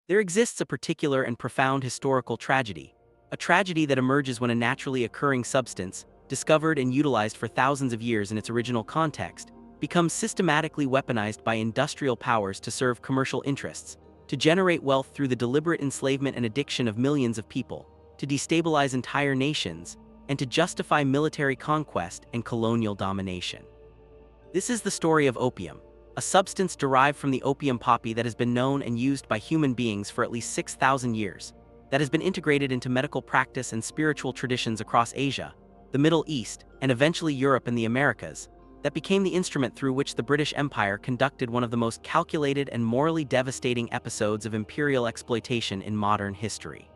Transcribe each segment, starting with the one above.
There exists a particular and profound historical tragedy, a tragedy that emerges when a naturally occurring substance, discovered and utilized for thousands of years in its original context, becomes systematically weaponized by industrial powers to serve commercial interests, to generate wealth through the deliberate enslavement and addiction of millions of people, to destabilize entire nations, and to justify military conquest and colonial domination. This is the story of opium, a substance derived from the opium poppy that has been known and used by human beings for at least 6,000 years, that has been integrated into medical practice and spiritual traditions across Asia, the Middle East, and eventually Europe and the Americas, that became the instrument through which the British Empire conducted one of the most calculated and morally devastating episodes of imperial exploitation in modern history.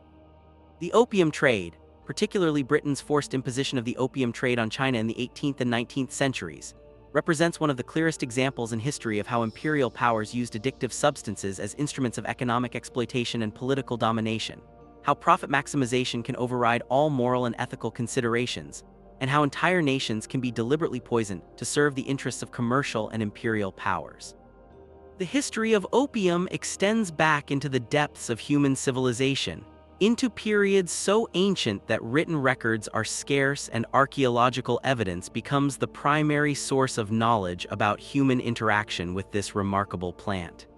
The opium trade, particularly Britain's forced imposition of the opium trade on China in the 18th and 19th centuries, represents one of the clearest examples in history of how imperial powers used addictive substances as instruments of economic exploitation and political domination, how profit maximization can override all moral and ethical considerations, and how entire nations can be deliberately poisoned to serve the interests of commercial and imperial powers. The history of opium extends back into the depths of human civilization, into periods so ancient that written records are scarce and archaeological evidence becomes the primary source of knowledge about human interaction with this remarkable plant.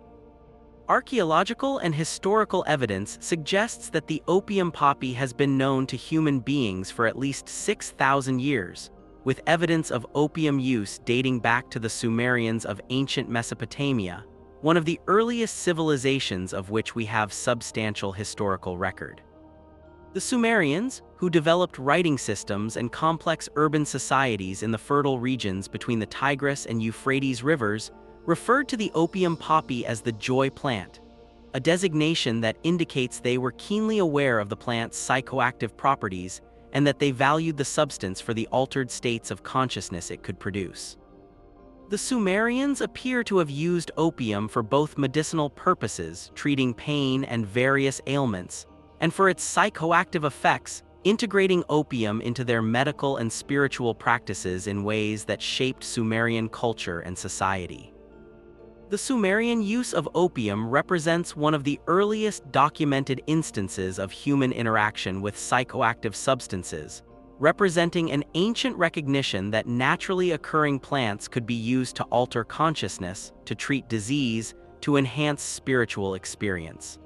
Archaeological and historical evidence suggests that the opium poppy has been known to human beings for at least 6,000 years, with evidence of opium use dating back to the Sumerians of ancient Mesopotamia, one of the earliest civilizations of which we have substantial historical record. The Sumerians, who developed writing systems and complex urban societies in the fertile regions between the Tigris and Euphrates rivers, referred to the opium poppy as the joy plant, a designation that indicates they were keenly aware of the plant's psychoactive properties and that they valued the substance for the altered states of consciousness it could produce. The Sumerians appear to have used opium for both medicinal purposes, treating pain and various ailments, and for its psychoactive effects, integrating opium into their medical and spiritual practices in ways that shaped Sumerian culture and society. The Sumerian use of opium represents one of the earliest documented instances of human interaction with psychoactive substances, representing an ancient recognition that naturally occurring plants could be used to alter consciousness, to treat disease, to enhance spiritual experience.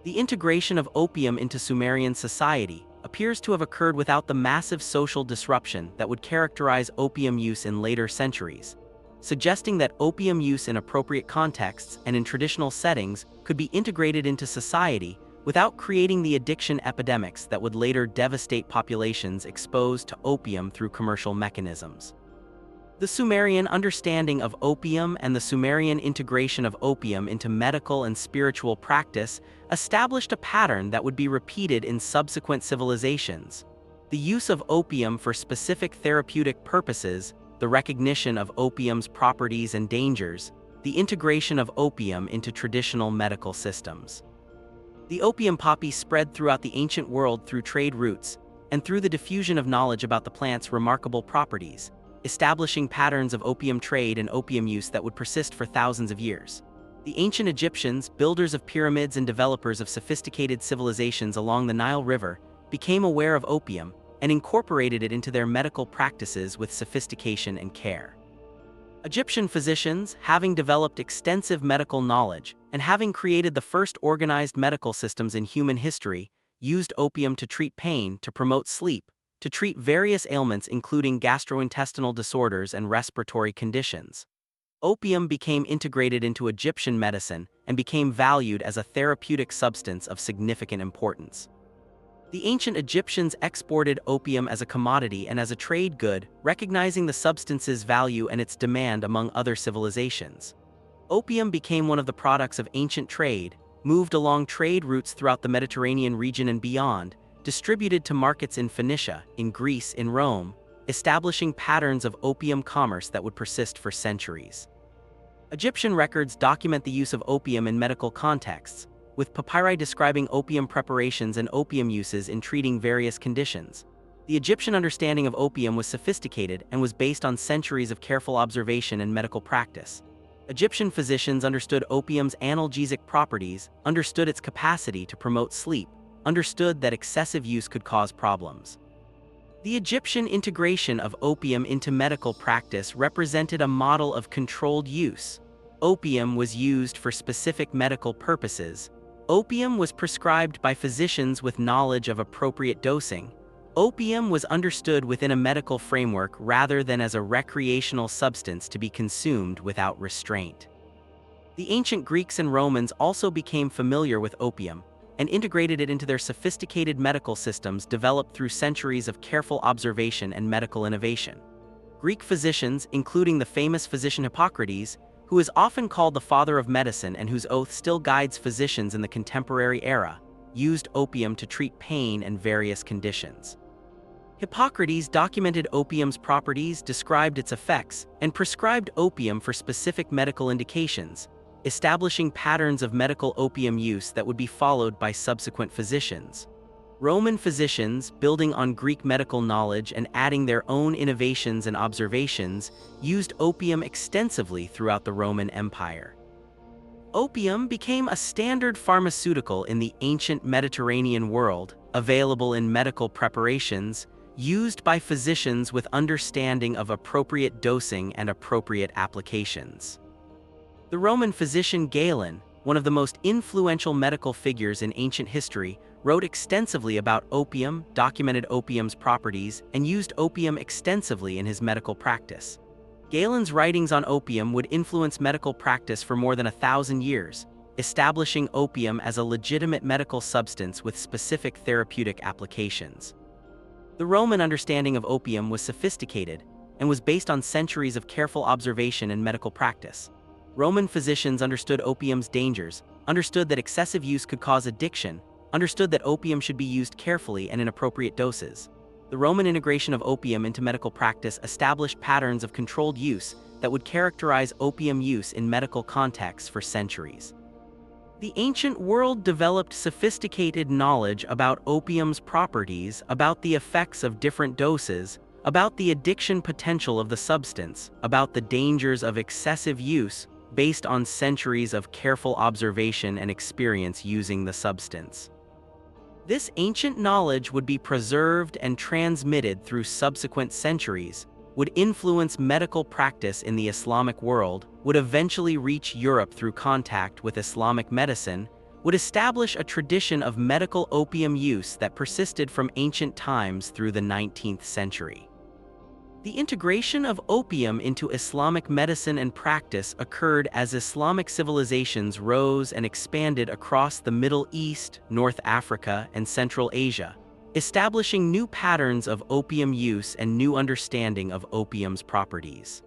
The integration of opium into Sumerian society appears to have occurred without the massive social disruption that would characterize opium use in later centuries, suggesting that opium use in appropriate contexts and in traditional settings could be integrated into society without creating the addiction epidemics that would later devastate populations exposed to opium through commercial mechanisms. The Sumerian understanding of opium and the Sumerian integration of opium into medical and spiritual practice established a pattern that would be repeated in subsequent civilizations. The use of opium for specific therapeutic purposes, the recognition of opium's properties and dangers, the integration of opium into traditional medical systems. The opium poppy spread throughout the ancient world through trade routes and through the diffusion of knowledge about the plant's remarkable properties, establishing patterns of opium trade and opium use that would persist for thousands of years. The ancient Egyptians, builders of pyramids and developers of sophisticated civilizations along the Nile River, became aware of opium and incorporated it into their medical practices with sophistication and care. Egyptian physicians, having developed extensive medical knowledge and having created the first organized medical systems in human history, used opium to treat pain, to promote sleep, to treat various ailments including gastrointestinal disorders and respiratory conditions. Opium became integrated into Egyptian medicine and became valued as a therapeutic substance of significant importance. The ancient Egyptians exported opium as a commodity and as a trade good, recognizing the substance's value and its demand among other civilizations. Opium became one of the products of ancient trade, moved along trade routes throughout the Mediterranean region and beyond, distributed to markets in Phoenicia, in Greece, in Rome, establishing patterns of opium commerce that would persist for centuries. Egyptian records document the use of opium in medical contexts, with papyri describing opium preparations and opium uses in treating various conditions. The Egyptian understanding of opium was sophisticated and was based on centuries of careful observation and medical practice. Egyptian physicians understood opium's analgesic properties, understood its capacity to promote sleep, understood that excessive use could cause problems. The Egyptian integration of opium into medical practice represented a model of controlled use. Opium was used for specific medical purposes. Opium was prescribed by physicians with knowledge of appropriate dosing. Opium was understood within a medical framework rather than as a recreational substance to be consumed without restraint. The ancient Greeks and Romans also became familiar with opium and integrated it into their sophisticated medical systems developed through centuries of careful observation and medical innovation. Greek physicians, including the famous physician Hippocrates, who is often called the father of medicine and whose oath still guides physicians in the contemporary era, used opium to treat pain and various conditions. Hippocrates documented opium's properties, described its effects, and prescribed opium for specific medical indications, establishing patterns of medical opium use that would be followed by subsequent physicians. Roman physicians, building on Greek medical knowledge and adding their own innovations and observations, used opium extensively throughout the Roman Empire. Opium became a standard pharmaceutical in the ancient Mediterranean world, available in medical preparations, used by physicians with understanding of appropriate dosing and appropriate applications. The Roman physician Galen, one of the most influential medical figures in ancient history, wrote extensively about opium, documented opium's properties, and used opium extensively in his medical practice. Galen's writings on opium would influence medical practice for more than 1,000 years, establishing opium as a legitimate medical substance with specific therapeutic applications. The Roman understanding of opium was sophisticated and was based on centuries of careful observation and medical practice. Roman physicians understood opium's dangers, understood that excessive use could cause addiction, understood that opium should be used carefully and in appropriate doses. The Roman integration of opium into medical practice established patterns of controlled use that would characterize opium use in medical contexts for centuries. The ancient world developed sophisticated knowledge about opium's properties, about the effects of different doses, about the addiction potential of the substance, about the dangers of excessive use, based on centuries of careful observation and experience using the substance. This ancient knowledge would be preserved and transmitted through subsequent centuries, would influence medical practice in the Islamic world, would eventually reach Europe through contact with Islamic medicine, would establish a tradition of medical opium use that persisted from ancient times through the 19th century. The integration of opium into Islamic medicine and practice occurred as Islamic civilizations rose and expanded across the Middle East, North Africa, and Central Asia, establishing new patterns of opium use and new understanding of opium's properties.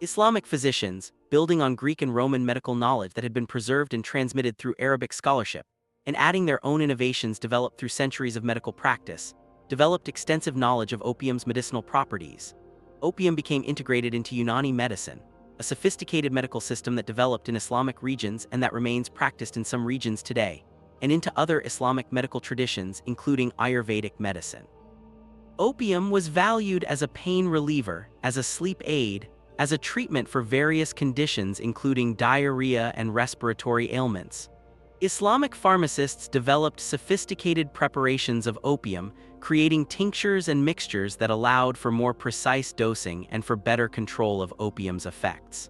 Islamic physicians, building on Greek and Roman medical knowledge that had been preserved and transmitted through Arabic scholarship, and adding their own innovations developed through centuries of medical practice, developed extensive knowledge of opium's medicinal properties. Opium became integrated into Unani medicine, a sophisticated medical system that developed in Islamic regions and that remains practiced in some regions today, and into other Islamic medical traditions, including Ayurvedic medicine. Opium was valued as a pain reliever, as a sleep aid, as a treatment for various conditions including diarrhea and respiratory ailments. Islamic pharmacists developed sophisticated preparations of opium, creating tinctures and mixtures that allowed for more precise dosing and for better control of opium's effects.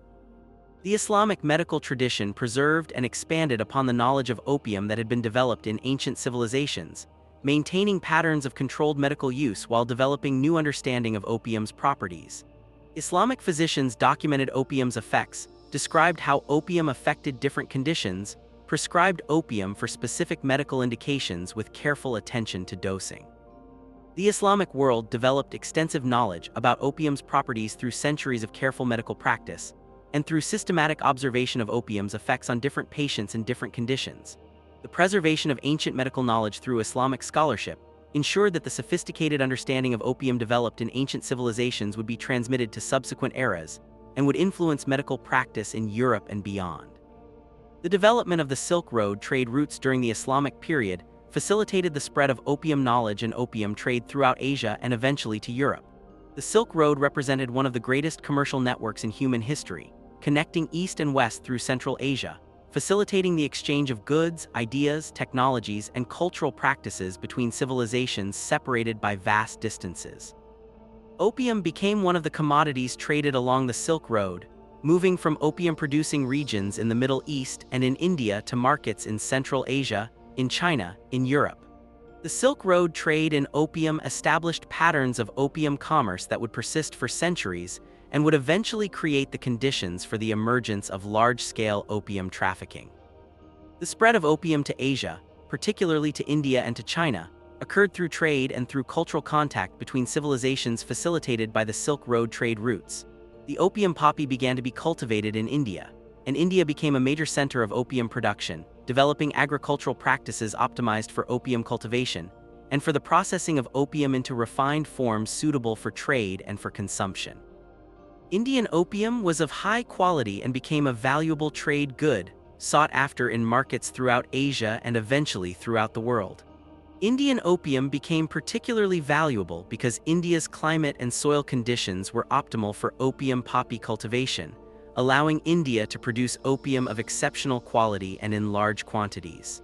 The Islamic medical tradition preserved and expanded upon the knowledge of opium that had been developed in ancient civilizations, maintaining patterns of controlled medical use while developing new understanding of opium's properties. Islamic physicians documented opium's effects, described how opium affected different conditions, prescribed opium for specific medical indications with careful attention to dosing. The Islamic world developed extensive knowledge about opium's properties through centuries of careful medical practice, and through systematic observation of opium's effects on different patients in different conditions. The preservation of ancient medical knowledge through Islamic scholarship ensured that the sophisticated understanding of opium developed in ancient civilizations would be transmitted to subsequent eras and would influence medical practice in Europe and beyond. The development of the Silk Road trade routes during the Islamic period facilitated the spread of opium knowledge and opium trade throughout Asia and eventually to Europe. The Silk Road represented one of the greatest commercial networks in human history, connecting East and West through Central Asia, facilitating the exchange of goods, ideas, technologies, and cultural practices between civilizations separated by vast distances. Opium became one of the commodities traded along the Silk Road, moving from opium-producing regions in the Middle East and in India to markets in Central Asia, in China, in Europe. The Silk Road trade in opium established patterns of opium commerce that would persist for centuries and would eventually create the conditions for the emergence of large-scale opium trafficking. The spread of opium to Asia, particularly to India and to China, occurred through trade and through cultural contact between civilizations facilitated by the Silk Road trade routes. The opium poppy began to be cultivated in India, and India became a major center of opium production, developing agricultural practices optimized for opium cultivation and for the processing of opium into refined forms suitable for trade and for consumption. Indian opium was of high quality and became a valuable trade good, sought after in markets throughout Asia and eventually throughout the world. Indian opium became particularly valuable because India's climate and soil conditions were optimal for opium poppy cultivation, allowing India to produce opium of exceptional quality and in large quantities.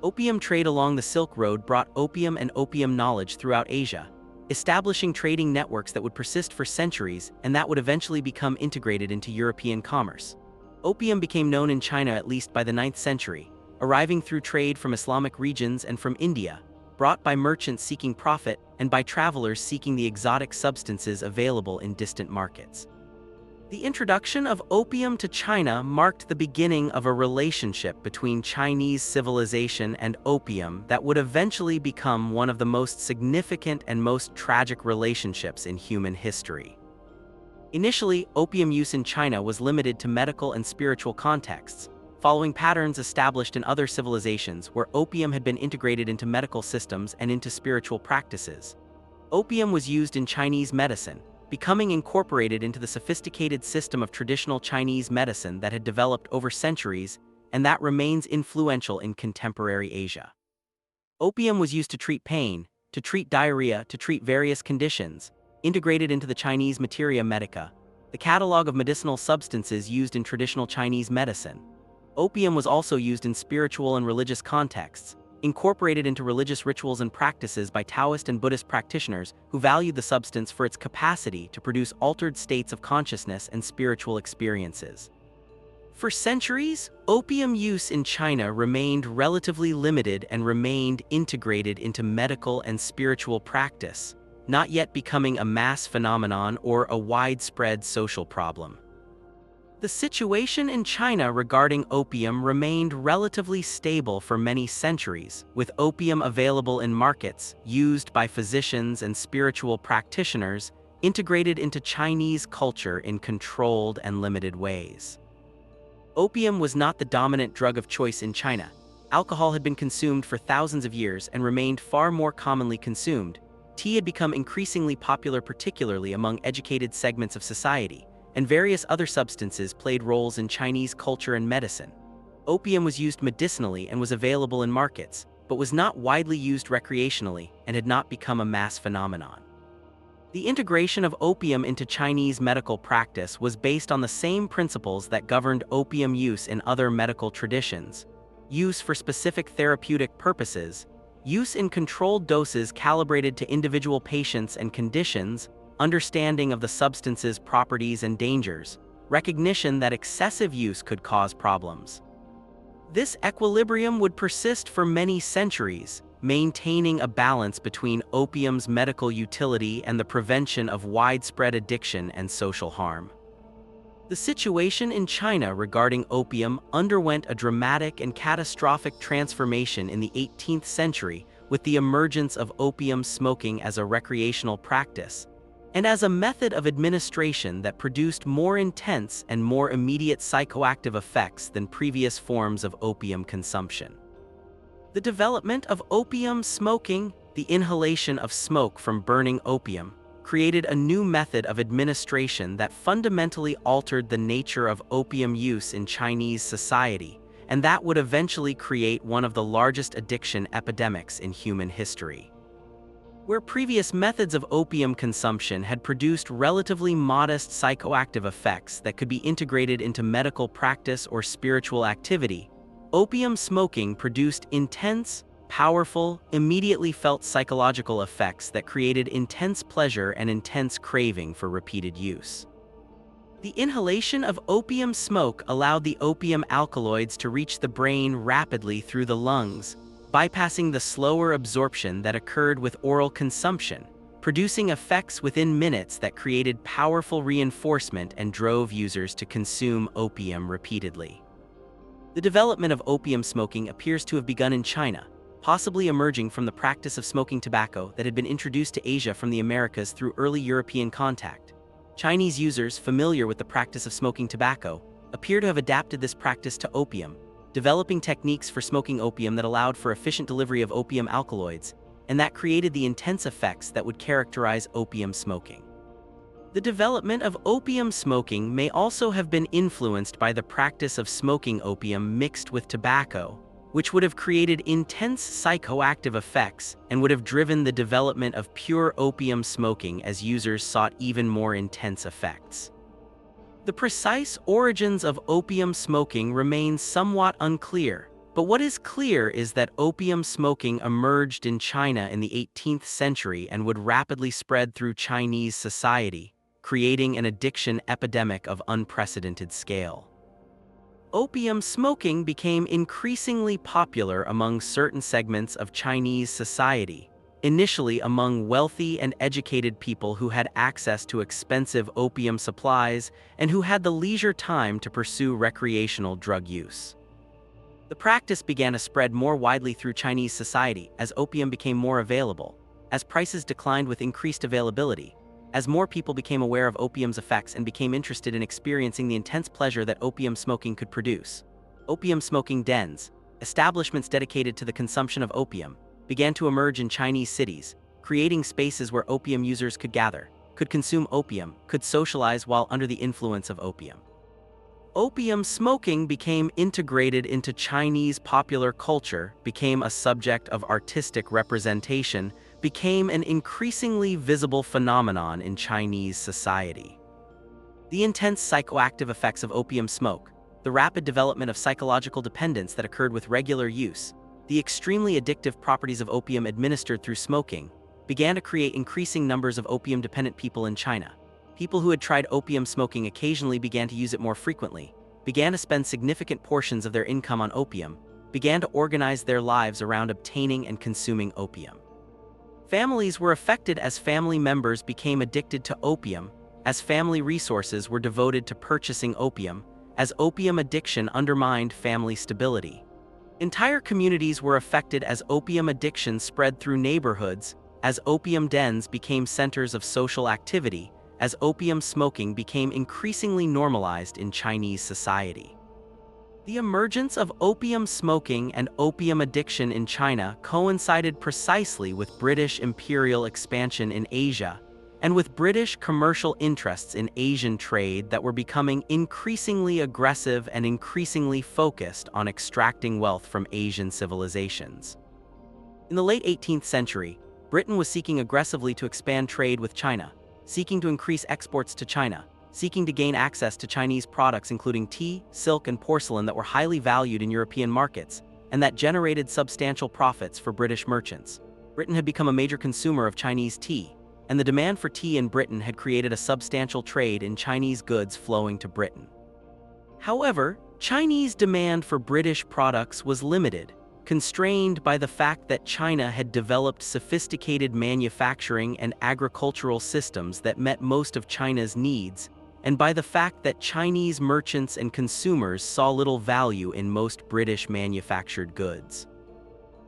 Opium trade along the Silk Road brought opium and opium knowledge throughout Asia, establishing trading networks that would persist for centuries and that would eventually become integrated into European commerce. Opium became known in China at least by the 9th century, arriving through trade from Islamic regions and from India, brought by merchants seeking profit and by travelers seeking the exotic substances available in distant markets. The introduction of opium to China marked the beginning of a relationship between Chinese civilization and opium that would eventually become one of the most significant and most tragic relationships in human history. Initially, opium use in China was limited to medical and spiritual contexts, following patterns established in other civilizations where opium had been integrated into medical systems and into spiritual practices. Opium was used in Chinese medicine, becoming incorporated into the sophisticated system of traditional Chinese medicine that had developed over centuries and that remains influential in contemporary Asia. Opium was used to treat pain, to treat diarrhea, to treat various conditions, integrated into the Chinese Materia Medica, the catalog of medicinal substances used in traditional Chinese medicine. Opium was also used in spiritual and religious contexts, incorporated into religious rituals and practices by Taoist and Buddhist practitioners who valued the substance for its capacity to produce altered states of consciousness and spiritual experiences. For centuries, opium use in China remained relatively limited and remained integrated into medical and spiritual practice, not yet becoming a mass phenomenon or a widespread social problem. The situation in China regarding opium remained relatively stable for many centuries, with opium available in markets, used by physicians and spiritual practitioners, integrated into Chinese culture in controlled and limited ways. Opium was not the dominant drug of choice in China. Alcohol had been consumed for thousands of years and remained far more commonly consumed. Tea had become increasingly popular, particularly among educated segments of society, and various other substances played roles in Chinese culture and medicine. Opium was used medicinally and was available in markets, but was not widely used recreationally and had not become a mass phenomenon. The integration of opium into Chinese medical practice was based on the same principles that governed opium use in other medical traditions: use for specific therapeutic purposes, use in controlled doses calibrated to individual patients and conditions, understanding of the substance's properties and dangers, recognition that excessive use could cause problems. This equilibrium would persist for many centuries, maintaining a balance between opium's medical utility and the prevention of widespread addiction and social harm. The situation in China regarding opium underwent a dramatic and catastrophic transformation in the 18th century with the emergence of opium smoking as a recreational practice, and as a method of administration that produced more intense and more immediate psychoactive effects than previous forms of opium consumption. The development of opium smoking, the inhalation of smoke from burning opium, created a new method of administration that fundamentally altered the nature of opium use in Chinese society, and that would eventually create one of the largest addiction epidemics in human history. Where previous methods of opium consumption had produced relatively modest psychoactive effects that could be integrated into medical practice or spiritual activity, opium smoking produced intense, powerful, immediately felt psychological effects that created intense pleasure and intense craving for repeated use. The inhalation of opium smoke allowed the opium alkaloids to reach the brain rapidly through the lungs, bypassing the slower absorption that occurred with oral consumption, producing effects within minutes that created powerful reinforcement and drove users to consume opium repeatedly. The development of opium smoking appears to have begun in China, possibly emerging from the practice of smoking tobacco that had been introduced to Asia from the Americas through early European contact. Chinese users familiar with the practice of smoking tobacco appear to have adapted this practice to opium, developing techniques for smoking opium that allowed for efficient delivery of opium alkaloids, and that created the intense effects that would characterize opium smoking. The development of opium smoking may also have been influenced by the practice of smoking opium mixed with tobacco, which would have created intense psychoactive effects and would have driven the development of pure opium smoking as users sought even more intense effects. The precise origins of opium smoking remain somewhat unclear, but what is clear is that opium smoking emerged in China in the 18th century and would rapidly spread through Chinese society, creating an addiction epidemic of unprecedented scale. Opium smoking became increasingly popular among certain segments of Chinese society, initially among wealthy and educated people who had access to expensive opium supplies and who had the leisure time to pursue recreational drug use. The practice began to spread more widely through Chinese society as opium became more available, as prices declined with increased availability, as more people became aware of opium's effects and became interested in experiencing the intense pleasure that opium smoking could produce. Opium smoking dens, establishments dedicated to the consumption of opium, began to emerge in Chinese cities, creating spaces where opium users could gather, could consume opium, could socialize while under the influence of opium. Opium smoking became integrated into Chinese popular culture, became a subject of artistic representation, became an increasingly visible phenomenon in Chinese society. The intense psychoactive effects of opium smoke, the rapid development of psychological dependence that occurred with regular use, the extremely addictive properties of opium administered through smoking, began to create increasing numbers of opium-dependent people in China. People who had tried opium smoking occasionally began to use it more frequently, began to spend significant portions of their income on opium, began to organize their lives around obtaining and consuming opium. Families were affected as family members became addicted to opium, as family resources were devoted to purchasing opium, as opium addiction undermined family stability. Entire communities were affected as opium addiction spread through neighborhoods, as opium dens became centers of social activity, as opium smoking became increasingly normalized in Chinese society. The emergence of opium smoking and opium addiction in China coincided precisely with British imperial expansion in Asia, and with British commercial interests in Asian trade that were becoming increasingly aggressive and increasingly focused on extracting wealth from Asian civilizations. In the late 18th century, Britain was seeking aggressively to expand trade with China, seeking to increase exports to China, seeking to gain access to Chinese products including tea, silk, and porcelain that were highly valued in European markets, and that generated substantial profits for British merchants. Britain had become a major consumer of Chinese tea, and the demand for tea in Britain had created a substantial trade in Chinese goods flowing to Britain. However, Chinese demand for British products was limited, constrained by the fact that China had developed sophisticated manufacturing and agricultural systems that met most of China's needs, and by the fact that Chinese merchants and consumers saw little value in most British manufactured goods.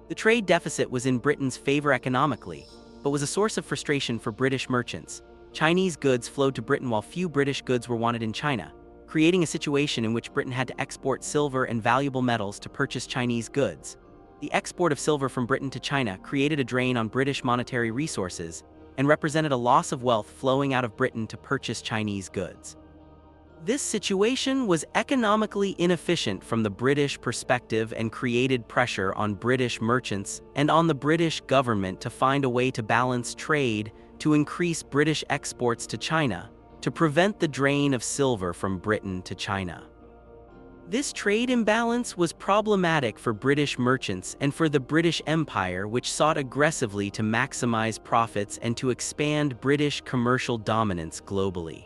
The trade deficit was in Britain's favor economically, but was a source of frustration for British merchants. Chinese goods flowed to Britain while few British goods were wanted in China, creating a situation in which Britain had to export silver and valuable metals to purchase Chinese goods. The export of silver from Britain to China created a drain on British monetary resources and represented a loss of wealth flowing out of Britain to purchase Chinese goods. This situation was economically inefficient from the British perspective and created pressure on British merchants and on the British government to find a way to balance trade, to increase British exports to China, to prevent the drain of silver from Britain to China. This trade imbalance was problematic for British merchants and for the British Empire, which sought aggressively to maximize profits and to expand British commercial dominance globally.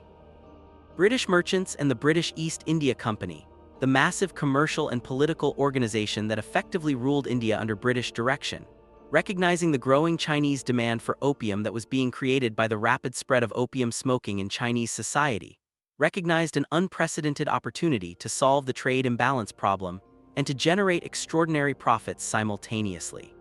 British merchants and the British East India Company, the massive commercial and political organization that effectively ruled India under British direction, recognizing the growing Chinese demand for opium that was being created by the rapid spread of opium smoking in Chinese society, recognized an unprecedented opportunity to solve the trade imbalance problem and to generate extraordinary profits simultaneously.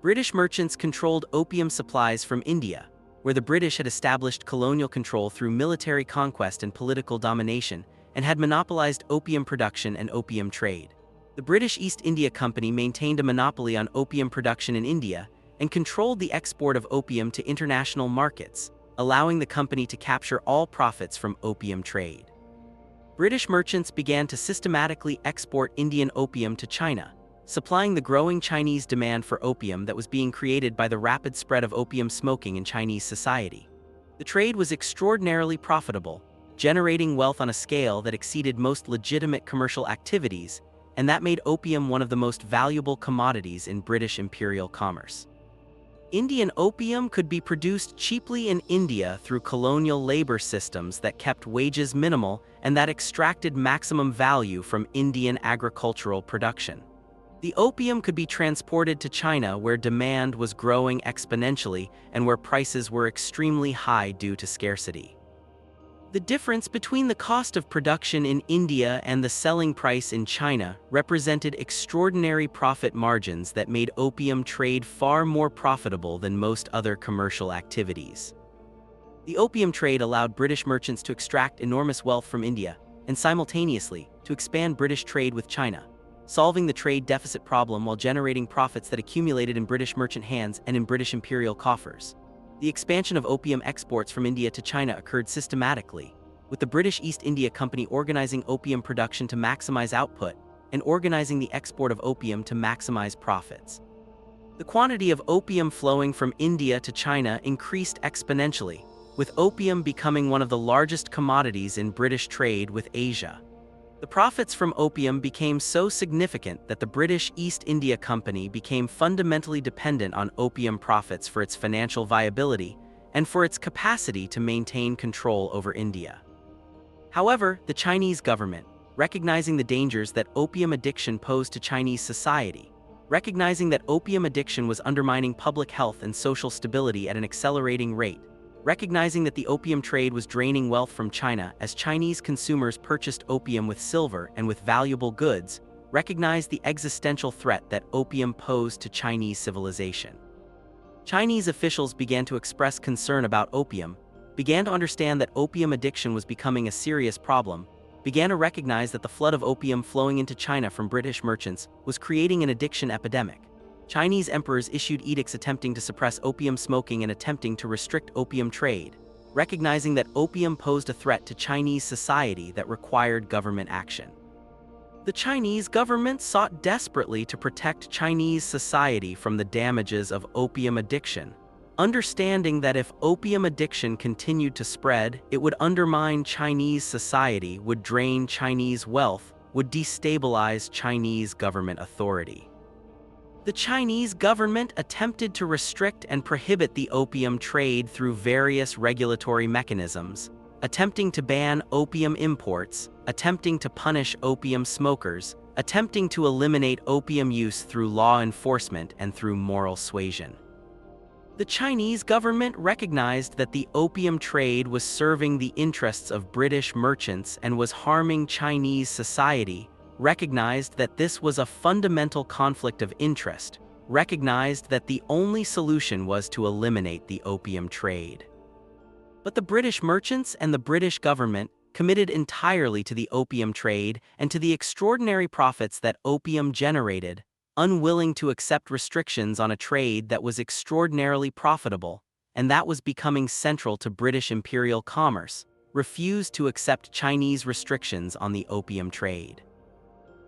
British merchants controlled opium supplies from India, where the British had established colonial control through military conquest and political domination, and had monopolized opium production and opium trade. The British East India Company maintained a monopoly on opium production in India and controlled the export of opium to international markets, allowing the company to capture all profits from opium trade. British merchants began to systematically export Indian opium to China, supplying the growing Chinese demand for opium that was being created by the rapid spread of opium smoking in Chinese society. The trade was extraordinarily profitable, generating wealth on a scale that exceeded most legitimate commercial activities, and that made opium one of the most valuable commodities in British imperial commerce. Indian opium could be produced cheaply in India through colonial labor systems that kept wages minimal and that extracted maximum value from Indian agricultural production. The opium could be transported to China, where demand was growing exponentially and where prices were extremely high due to scarcity. The difference between the cost of production in India and the selling price in China represented extraordinary profit margins that made opium trade far more profitable than most other commercial activities. The opium trade allowed British merchants to extract enormous wealth from India and simultaneously to expand British trade with China, solving the trade deficit problem while generating profits that accumulated in British merchant hands and in British imperial coffers. The expansion of opium exports from India to China occurred systematically, with the British East India Company organizing opium production to maximize output and organizing the export of opium to maximize profits. The quantity of opium flowing from India to China increased exponentially, with opium becoming one of the largest commodities in British trade with Asia. The profits from opium became so significant that the British East India Company became fundamentally dependent on opium profits for its financial viability and for its capacity to maintain control over India. However, the Chinese government, recognizing the dangers that opium addiction posed to Chinese society, recognizing that opium addiction was undermining public health and social stability at an accelerating rate, recognizing that the opium trade was draining wealth from China as Chinese consumers purchased opium with silver and with valuable goods, recognized the existential threat that opium posed to Chinese civilization. Chinese officials began to express concern about opium, began to understand that opium addiction was becoming a serious problem, began to recognize that the flood of opium flowing into China from British merchants was creating an addiction epidemic. Chinese emperors issued edicts attempting to suppress opium smoking and attempting to restrict opium trade, recognizing that opium posed a threat to Chinese society that required government action. The Chinese government sought desperately to protect Chinese society from the damages of opium addiction, understanding that if opium addiction continued to spread, it would undermine Chinese society, would drain Chinese wealth, would destabilize Chinese government authority. The Chinese government attempted to restrict and prohibit the opium trade through various regulatory mechanisms, attempting to ban opium imports, attempting to punish opium smokers, attempting to eliminate opium use through law enforcement and through moral suasion. The Chinese government recognized that the opium trade was serving the interests of British merchants and was harming Chinese society, recognized that this was a fundamental conflict of interest, recognized that the only solution was to eliminate the opium trade. But the British merchants and the British government, committed entirely to the opium trade and to the extraordinary profits that opium generated, unwilling to accept restrictions on a trade that was extraordinarily profitable, and that was becoming central to British imperial commerce, refused to accept Chinese restrictions on the opium trade.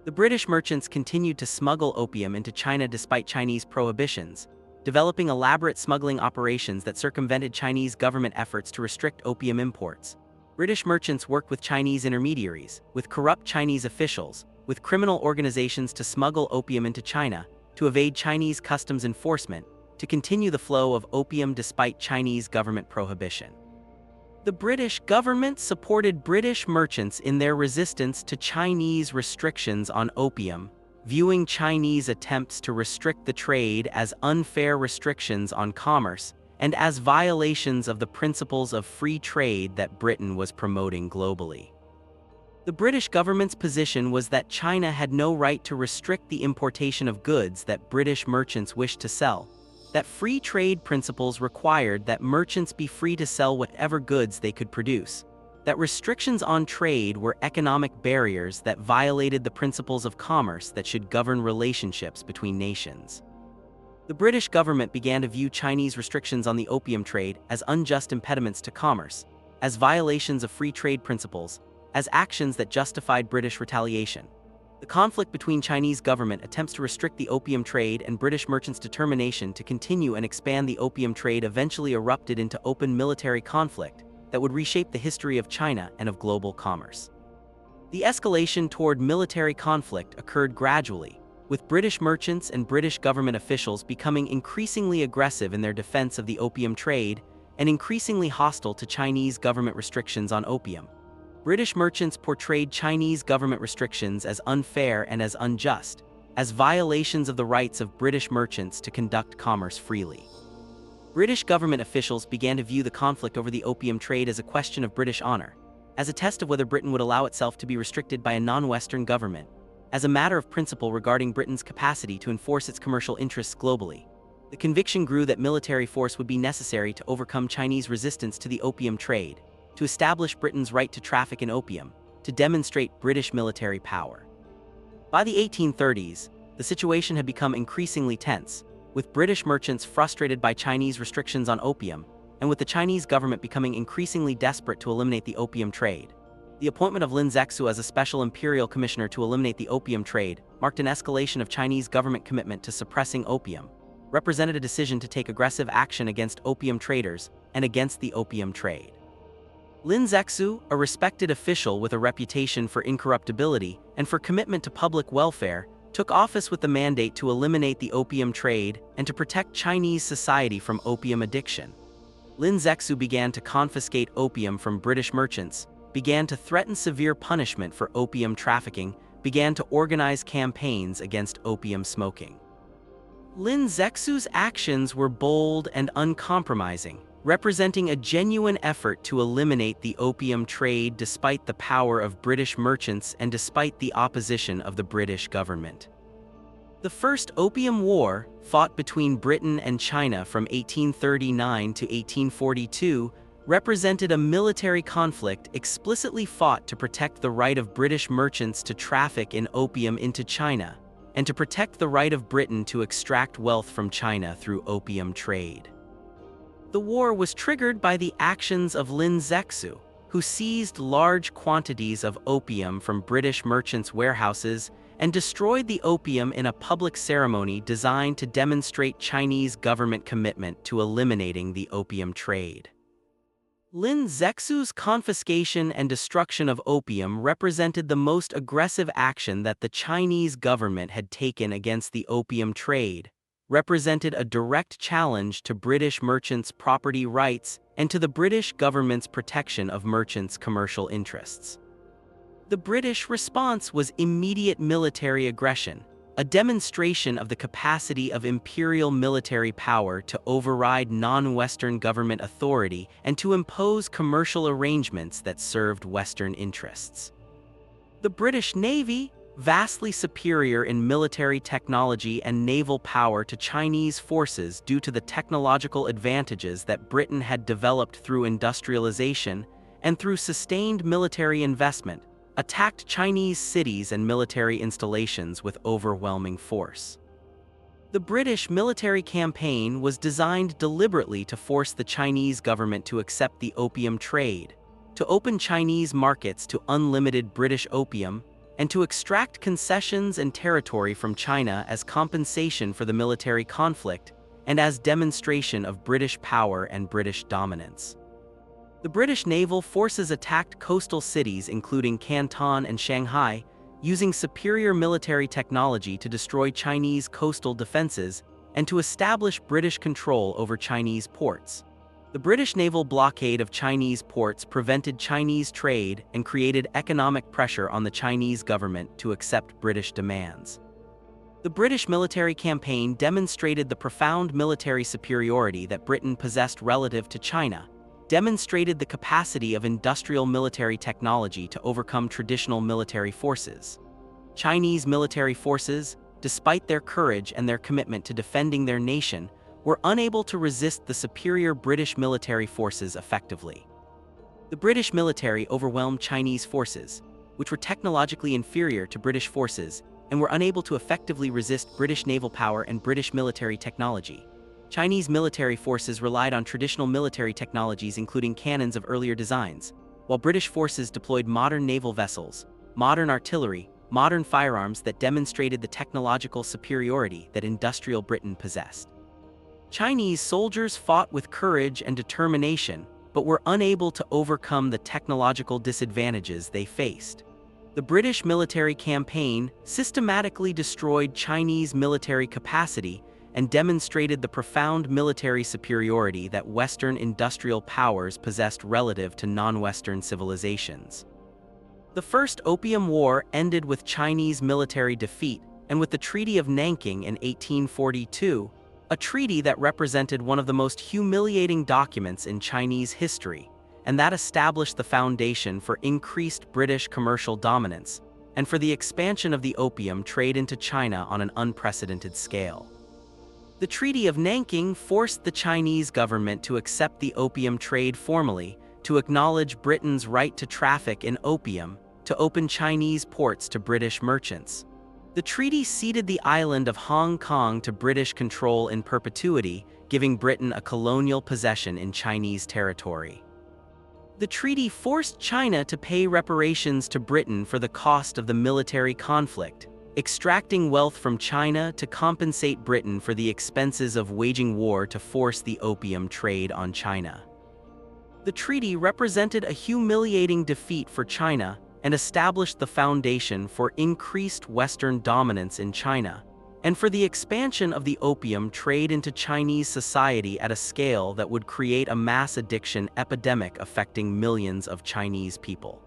The British merchants continued to smuggle opium into China despite Chinese prohibitions, developing elaborate smuggling operations that circumvented Chinese government efforts to restrict opium imports. British merchants worked with Chinese intermediaries, with corrupt Chinese officials, with criminal organizations to smuggle opium into China, to evade Chinese customs enforcement, to continue the flow of opium despite Chinese government prohibition. The British government supported British merchants in their resistance to Chinese restrictions on opium, viewing Chinese attempts to restrict the trade as unfair restrictions on commerce and as violations of the principles of free trade that Britain was promoting globally. The British government's position was that China had no right to restrict the importation of goods that British merchants wished to sell, that free trade principles required that merchants be free to sell whatever goods they could produce, that restrictions on trade were economic barriers that violated the principles of commerce that should govern relationships between nations. The British government began to view Chinese restrictions on the opium trade as unjust impediments to commerce, as violations of free trade principles, as actions that justified British retaliation. The conflict between Chinese government attempts to restrict the opium trade and British merchants' determination to continue and expand the opium trade eventually erupted into open military conflict that would reshape the history of China and of global commerce. The escalation toward military conflict occurred gradually, with British merchants and British government officials becoming increasingly aggressive in their defense of the opium trade and increasingly hostile to Chinese government restrictions on opium. British merchants portrayed Chinese government restrictions as unfair and as unjust, as violations of the rights of British merchants to conduct commerce freely. British government officials began to view the conflict over the opium trade as a question of British honor, as a test of whether Britain would allow itself to be restricted by a non-Western government, as a matter of principle regarding Britain's capacity to enforce its commercial interests globally. The conviction grew that military force would be necessary to overcome Chinese resistance to the opium trade, to establish Britain's right to traffic in opium, to demonstrate British military power. By the 1830s, the situation had become increasingly tense, with British merchants frustrated by Chinese restrictions on opium, and with the Chinese government becoming increasingly desperate to eliminate the opium trade. The appointment of Lin Zexu as a special imperial commissioner to eliminate the opium trade marked an escalation of Chinese government commitment to suppressing opium, represented a decision to take aggressive action against opium traders and against the opium trade. Lin Zexu, a respected official with a reputation for incorruptibility and for commitment to public welfare, took office with the mandate to eliminate the opium trade and to protect Chinese society from opium addiction. Lin Zexu began to confiscate opium from British merchants, began to threaten severe punishment for opium trafficking, began to organize campaigns against opium smoking. Lin Zexu's actions were bold and uncompromising, representing a genuine effort to eliminate the opium trade despite the power of British merchants and despite the opposition of the British government. The First Opium War, fought between Britain and China from 1839 to 1842, represented a military conflict explicitly fought to protect the right of British merchants to traffic in opium into China, and to protect the right of Britain to extract wealth from China through opium trade. The war was triggered by the actions of Lin Zexu, who seized large quantities of opium from British merchants' warehouses and destroyed the opium in a public ceremony designed to demonstrate Chinese government commitment to eliminating the opium trade. Lin Zexu's confiscation and destruction of opium represented the most aggressive action that the Chinese government had taken against the opium trade, represented a direct challenge to British merchants' property rights and to the British government's protection of merchants' commercial interests. The British response was immediate military aggression, a demonstration of the capacity of imperial military power to override non-Western government authority and to impose commercial arrangements that served Western interests. The British Navy, vastly superior in military technology and naval power to Chinese forces due to the technological advantages that Britain had developed through industrialization and through sustained military investment, attacked Chinese cities and military installations with overwhelming force. The British military campaign was designed deliberately to force the Chinese government to accept the opium trade, to open Chinese markets to unlimited British opium, and to extract concessions and territory from China as compensation for the military conflict and as demonstration of British power and British dominance. The British naval forces attacked coastal cities including Canton and Shanghai, using superior military technology to destroy Chinese coastal defenses and to establish British control over Chinese ports. The British naval blockade of Chinese ports prevented Chinese trade and created economic pressure on the Chinese government to accept British demands. The British military campaign demonstrated the profound military superiority that Britain possessed relative to China, demonstrated the capacity of industrial military technology to overcome traditional military forces. Chinese military forces, despite their courage and their commitment to defending their nation, were unable to resist the superior British military forces effectively. The British military overwhelmed Chinese forces, which were technologically inferior to British forces and were unable to effectively resist British naval power and British military technology. Chinese military forces relied on traditional military technologies including cannons of earlier designs, while British forces deployed modern naval vessels, modern artillery, modern firearms that demonstrated the technological superiority that industrial Britain possessed. Chinese soldiers fought with courage and determination, but were unable to overcome the technological disadvantages they faced. The British military campaign systematically destroyed Chinese military capacity and demonstrated the profound military superiority that Western industrial powers possessed relative to non-Western civilizations. The First Opium War ended with Chinese military defeat and with the Treaty of Nanking in 1842, a treaty that represented one of the most humiliating documents in Chinese history, and that established the foundation for increased British commercial dominance and for the expansion of the opium trade into China on an unprecedented scale. The Treaty of Nanking forced the Chinese government to accept the opium trade formally, to acknowledge Britain's right to traffic in opium, to open Chinese ports to British merchants. The treaty ceded the island of Hong Kong to British control in perpetuity, giving Britain a colonial possession in Chinese territory. The treaty forced China to pay reparations to Britain for the cost of the military conflict, extracting wealth from China to compensate Britain for the expenses of waging war to force the opium trade on China. The treaty represented a humiliating defeat for China and established the foundation for increased Western dominance in China, and for the expansion of the opium trade into Chinese society at a scale that would create a mass addiction epidemic affecting millions of Chinese people.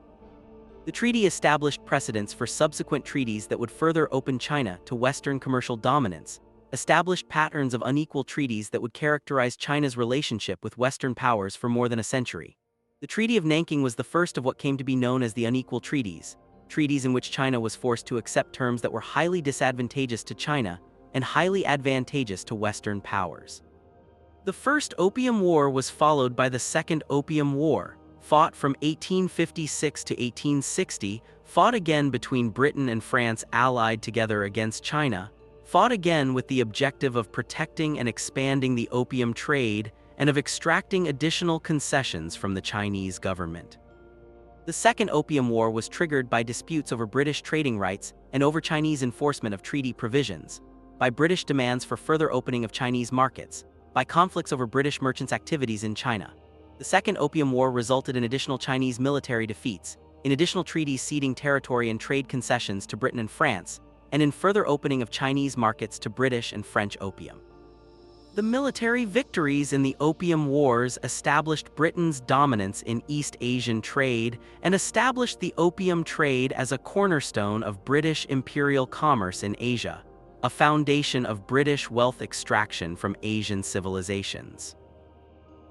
The treaty established precedents for subsequent treaties that would further open China to Western commercial dominance, established patterns of unequal treaties that would characterize China's relationship with Western powers for more than a century. The Treaty of Nanking was the first of what came to be known as the unequal treaties, treaties in which China was forced to accept terms that were highly disadvantageous to China and highly advantageous to Western powers. The First Opium War was followed by the Second Opium War, fought from 1856 to 1860, fought again between Britain and France allied together against China, fought again with the objective of protecting and expanding the opium trade and of extracting additional concessions from the Chinese government. The Second Opium War was triggered by disputes over British trading rights and over Chinese enforcement of treaty provisions, by British demands for further opening of Chinese markets, by conflicts over British merchants' activities in China. The Second Opium War resulted in additional Chinese military defeats, in additional treaties ceding territory and trade concessions to Britain and France, and in further opening of Chinese markets to British and French opium. The military victories in the Opium Wars established Britain's dominance in East Asian trade and established the opium trade as a cornerstone of British imperial commerce in Asia, a foundation of British wealth extraction from Asian civilizations.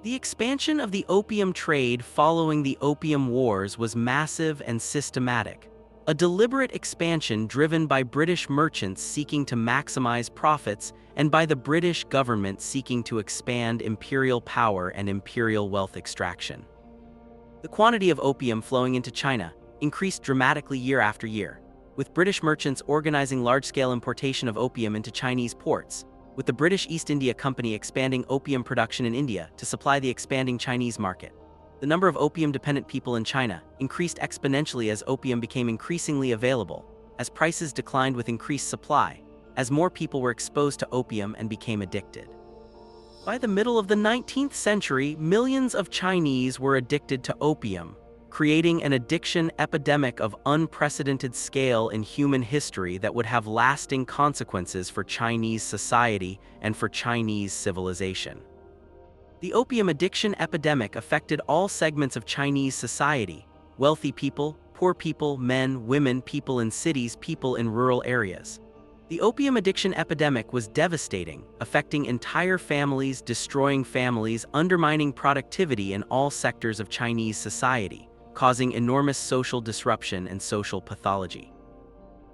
The expansion of the opium trade following the Opium Wars was massive and systematic, a deliberate expansion driven by British merchants seeking to maximize profits and by the British government seeking to expand imperial power and imperial wealth extraction. The quantity of opium flowing into China increased dramatically year after year, with British merchants organizing large-scale importation of opium into Chinese ports, with the British East India Company expanding opium production in India to supply the expanding Chinese market. The The number of opium-dependent people in China increased exponentially as opium became increasingly available, as prices declined with increased supply, as more people were exposed to opium and became addicted. By the middle of the 19th century, millions of Chinese were addicted to opium, creating an addiction epidemic of unprecedented scale in human history that would have lasting consequences for Chinese society and for Chinese civilization. The opium addiction epidemic affected all segments of Chinese society: wealthy people, poor people, men, women, people in cities, people in rural areas. The opium addiction epidemic was devastating, affecting entire families, destroying families, undermining productivity in all sectors of Chinese society, causing enormous social disruption and social pathology.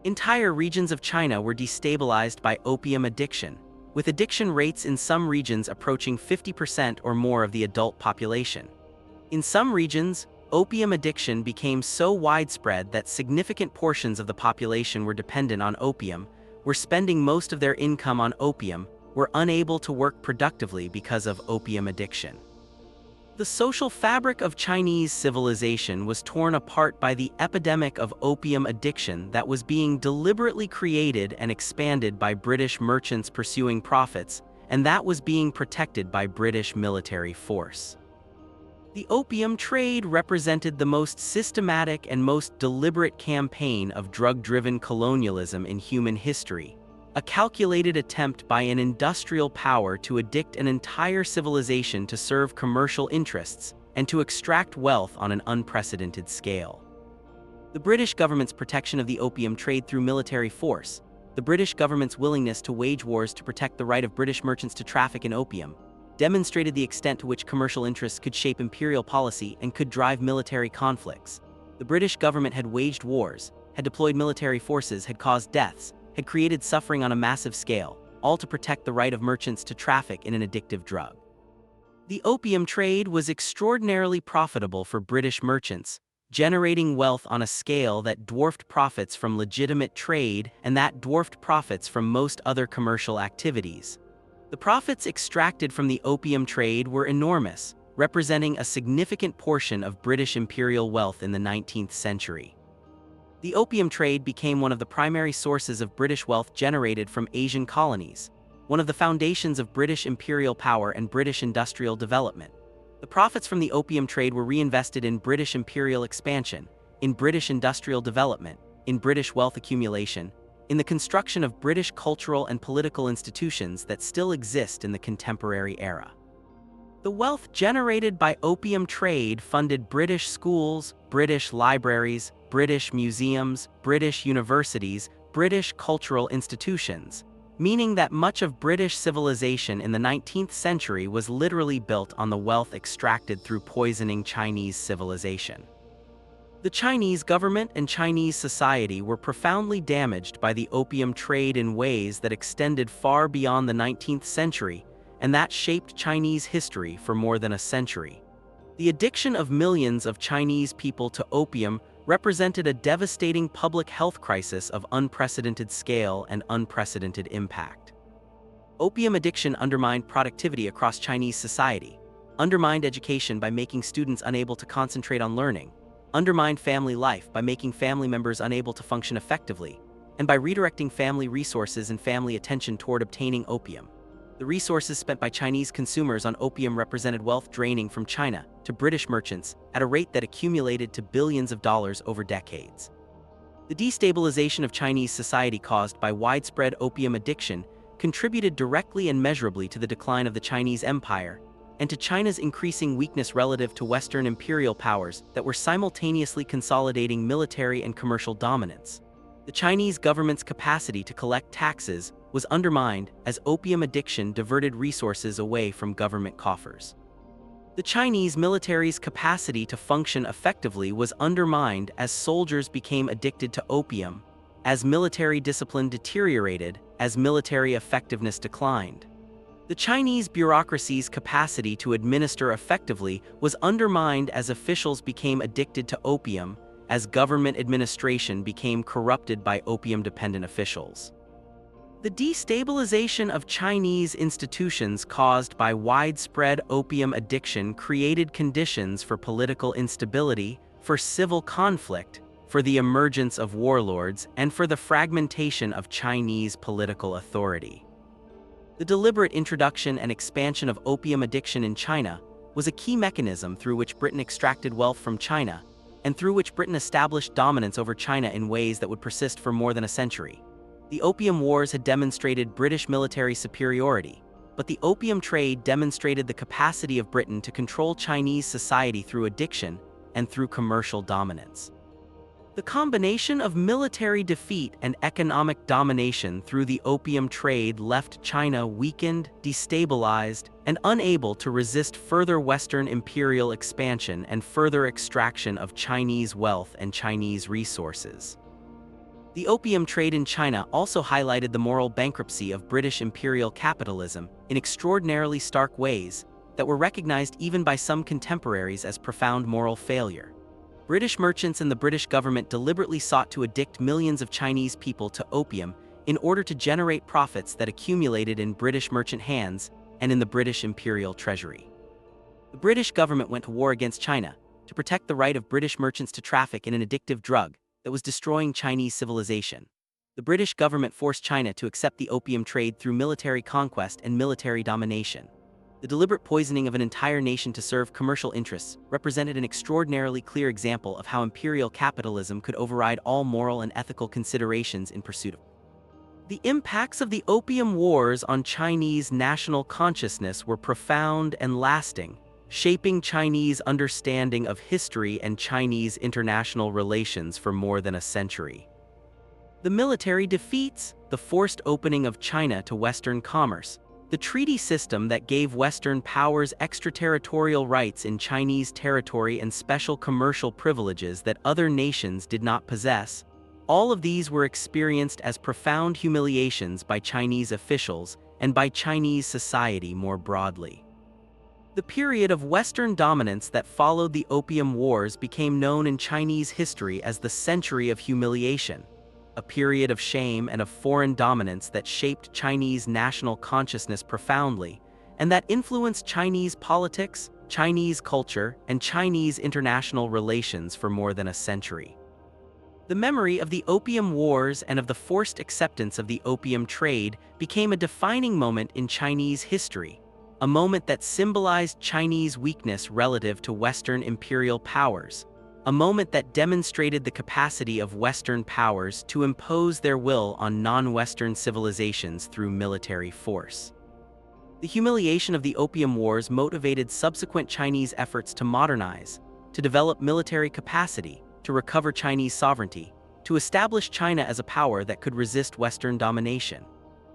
Entire regions of China were destabilized by opium addiction, with addiction rates in some regions approaching 50% or more of the adult population. In some regions, opium addiction became so widespread that significant portions of the population were dependent on opium, were spending most of their income on opium, were unable to work productively because of opium addiction. The social fabric of Chinese civilization was torn apart by the epidemic of opium addiction that was being deliberately created and expanded by British merchants pursuing profits, and that was being protected by British military force. The opium trade represented the most systematic and most deliberate campaign of drug-driven colonialism in human history, a calculated attempt by an industrial power to addict an entire civilization to serve commercial interests and to extract wealth on an unprecedented scale. The British government's protection of the opium trade through military force, the British government's willingness to wage wars to protect the right of British merchants to traffic in opium, demonstrated the extent to which commercial interests could shape imperial policy and could drive military conflicts. The British government had waged wars, had deployed military forces, had caused deaths, had created suffering on a massive scale, all to protect the right of merchants to traffic in an addictive drug. The opium trade was extraordinarily profitable for British merchants, generating wealth on a scale that dwarfed profits from legitimate trade and that dwarfed profits from most other commercial activities. The profits extracted from the opium trade were enormous, representing a significant portion of British imperial wealth in the 19th century. The opium trade became one of the primary sources of British wealth generated from Asian colonies, one of the foundations of British imperial power and British industrial development. The profits from the opium trade were reinvested in British imperial expansion, in British industrial development, in British wealth accumulation, in the construction of British cultural and political institutions that still exist in the contemporary era. The wealth generated by opium trade funded British schools, British libraries, British museums, British universities, British cultural institutions, meaning that much of British civilization in the 19th century was literally built on the wealth extracted through poisoning Chinese civilization. The Chinese government and Chinese society were profoundly damaged by the opium trade in ways that extended far beyond the 19th century, and that shaped Chinese history for more than a century. The addiction of millions of Chinese people to opium represented a devastating public health crisis of unprecedented scale and unprecedented impact. Opium addiction undermined productivity across Chinese society, undermined education by making students unable to concentrate on learning, undermined family life by making family members unable to function effectively, and by redirecting family resources and family attention toward obtaining opium. The resources spent by Chinese consumers on opium represented wealth draining from China to British merchants at a rate that accumulated to billions of dollars over decades. The destabilization of Chinese society caused by widespread opium addiction contributed directly and measurably to the decline of the Chinese Empire and to China's increasing weakness relative to Western imperial powers that were simultaneously consolidating military and commercial dominance. The Chinese government's capacity to collect taxes was undermined as opium addiction diverted resources away from government coffers. The Chinese military's capacity to function effectively was undermined as soldiers became addicted to opium, as military discipline deteriorated, as military effectiveness declined. The Chinese bureaucracy's capacity to administer effectively was undermined as officials became addicted to opium, as government administration became corrupted by opium-dependent officials. The destabilization of Chinese institutions caused by widespread opium addiction created conditions for political instability, for civil conflict, for the emergence of warlords, and for the fragmentation of Chinese political authority. The deliberate introduction and expansion of opium addiction in China was a key mechanism through which Britain extracted wealth from China, and through which Britain established dominance over China in ways that would persist for more than a century. The Opium Wars had demonstrated British military superiority, but the opium trade demonstrated the capacity of Britain to control Chinese society through addiction and through commercial dominance. The combination of military defeat and economic domination through the opium trade left China weakened, destabilized, and unable to resist further Western imperial expansion and further extraction of Chinese wealth and Chinese resources. The opium trade in China also highlighted the moral bankruptcy of British imperial capitalism in extraordinarily stark ways that were recognized even by some contemporaries as profound moral failure. British merchants and the British government deliberately sought to addict millions of Chinese people to opium in order to generate profits that accumulated in British merchant hands and in the British imperial treasury. The British government went to war against China to protect the right of British merchants to traffic in an addictive drug that was destroying Chinese civilization. The British government forced China to accept the opium trade through military conquest and military domination. The deliberate poisoning of an entire nation to serve commercial interests represented an extraordinarily clear example of how imperial capitalism could override all moral and ethical considerations in pursuit of. The impacts of the Opium Wars on Chinese national consciousness were profound and lasting, shaping Chinese understanding of history and Chinese international relations for more than a century. The military defeats, the forced opening of China to Western commerce, the treaty system that gave Western powers extraterritorial rights in Chinese territory and special commercial privileges that other nations did not possess, all of these were experienced as profound humiliations by Chinese officials and by Chinese society more broadly. The period of Western dominance that followed the Opium Wars became known in Chinese history as the Century of Humiliation, a period of shame and of foreign dominance that shaped Chinese national consciousness profoundly, and that influenced Chinese politics, Chinese culture, and Chinese international relations for more than a century. The memory of the Opium Wars and of the forced acceptance of the opium trade became a defining moment in Chinese history, a moment that symbolized Chinese weakness relative to Western imperial powers, a moment that demonstrated the capacity of Western powers to impose their will on non-Western civilizations through military force. The humiliation of the Opium Wars motivated subsequent Chinese efforts to modernize, to develop military capacity, to recover Chinese sovereignty, to establish China as a power that could resist Western domination.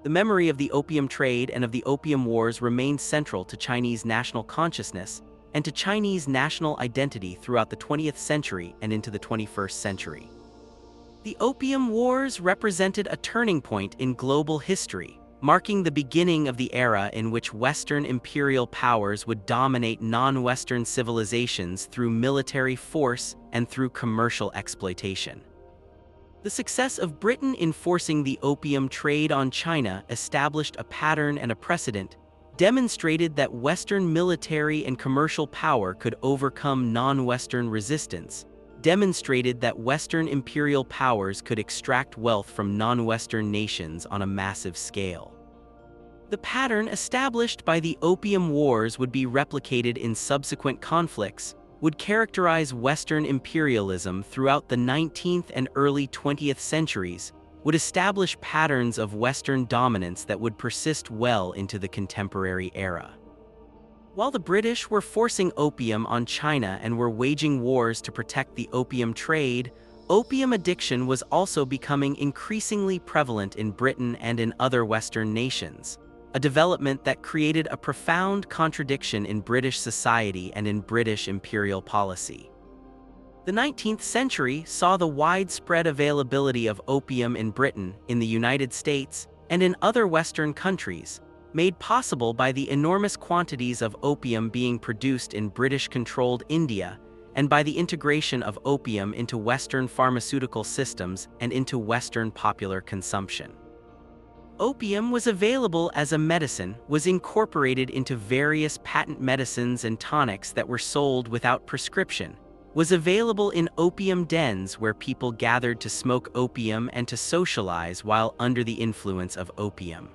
The memory of the opium trade and of the Opium Wars remained central to Chinese national consciousness and to Chinese national identity throughout the 20th century and into the 21st century. The Opium Wars represented a turning point in global history, marking the beginning of the era in which Western imperial powers would dominate non-Western civilizations through military force and through commercial exploitation. The success of Britain in forcing the opium trade on China established a pattern and a precedent, demonstrated that Western military and commercial power could overcome non-Western resistance, demonstrated that Western imperial powers could extract wealth from non-Western nations on a massive scale. The pattern established by the Opium Wars would be replicated in subsequent conflicts, would characterize Western imperialism throughout the 19th and early 20th centuries, would establish patterns of Western dominance that would persist well into the contemporary era. While the British were forcing opium on China and were waging wars to protect the opium trade, opium addiction was also becoming increasingly prevalent in Britain and in other Western nations, a development that created a profound contradiction in British society and in British imperial policy. The 19th century saw the widespread availability of opium in Britain, in the United States, and in other Western countries, made possible by the enormous quantities of opium being produced in British-controlled India, and by the integration of opium into Western pharmaceutical systems and into Western popular consumption. Opium was available as a medicine, was incorporated into various patent medicines and tonics that were sold without prescription, was available in opium dens where people gathered to smoke opium and to socialize while under the influence of opium.